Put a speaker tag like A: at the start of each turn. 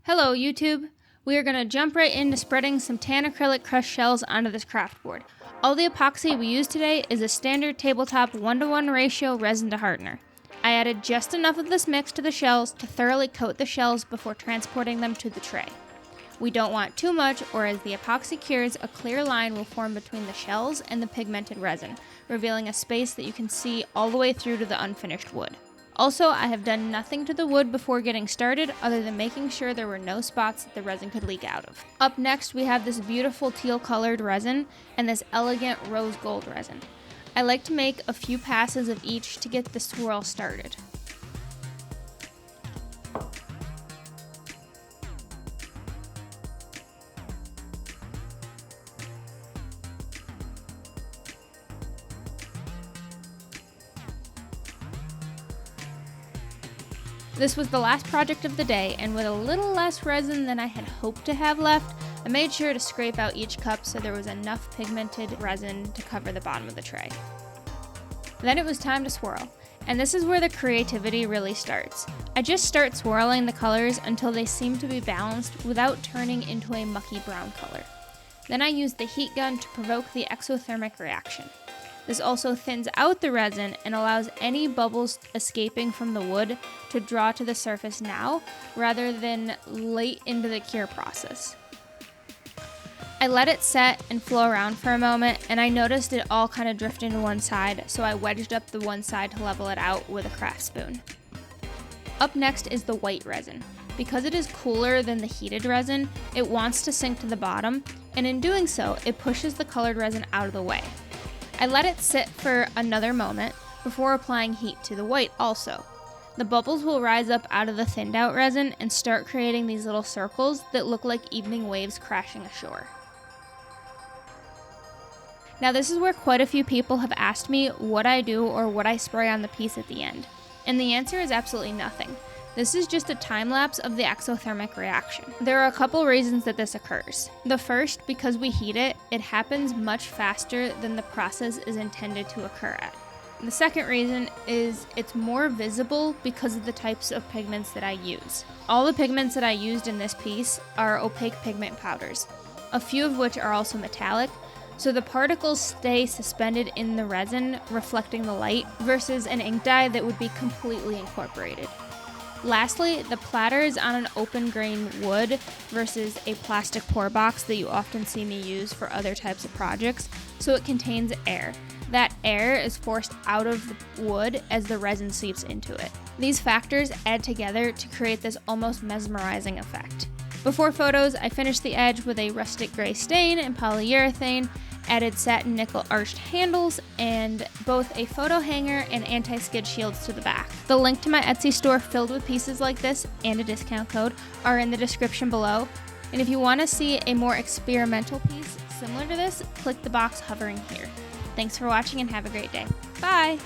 A: Hello YouTube! We are going to jump right into spreading some tan acrylic crushed shells onto this craft board. All the epoxy we use today is a standard tabletop 1:1 ratio resin to hardener. I added just enough of this mix to the shells to thoroughly coat the shells before transporting them to the tray. We don't want too much, or as the epoxy cures, a clear line will form between the shells and the pigmented resin, revealing a space that you can see all the way through to the unfinished wood. Also, I have done nothing to the wood before getting started other than making sure there were no spots that the resin could leak out of. Up next, we have this beautiful teal colored resin and this elegant rose gold resin. I like to make a few passes of each to get the swirl started. This was the last project of the day, and with a little less resin than I had hoped to have left, I made sure to scrape out each cup so there was enough pigmented resin to cover the bottom of the tray. Then it was time to swirl, and this is where the creativity really starts. I just start swirling the colors until they seem to be balanced without turning into a mucky brown color. Then I use the heat gun to provoke the exothermic reaction. This also thins out the resin and allows any bubbles escaping from the wood to draw to the surface now, rather than late into the cure process. I let it set and flow around for a moment, and I noticed it all kind of drifting to one side, so I wedged up the one side to level it out with a craft spoon. Up next is the white resin. Because it is cooler than the heated resin, it wants to sink to the bottom, and in doing so, it pushes the colored resin out of the way. I let it sit for another moment before applying heat to the white also. The bubbles will rise up out of the thinned out resin and start creating these little circles that look like evening waves crashing ashore. Now this is where quite a few people have asked me what I do or what I spray on the piece at the end. And the answer is absolutely nothing. This is just a time lapse of the exothermic reaction. There are a couple reasons that this occurs. The first, because we heat it, it happens much faster than the process is intended to occur at. The second reason is it's more visible because of the types of pigments that I use. All the pigments that I used in this piece are opaque pigment powders, a few of which are also metallic, so the particles stay suspended in the resin, reflecting the light, versus an ink dye that would be completely incorporated. Lastly, the platter is on an open grain wood versus a plastic pour box that you often see me use for other types of projects, so it contains air. That air is forced out of the wood as the resin seeps into it. These factors add together to create this almost mesmerizing effect. Before photos, I finished the edge with a rustic gray stain and polyurethane, added satin nickel arched handles, and both a photo hanger and anti-skid shields to the back. The link to my Etsy store filled with pieces like this and a discount code are in the description below. And if you want to see a more experimental piece similar to this, click the box hovering here. Thanks for watching and have a great day. Bye!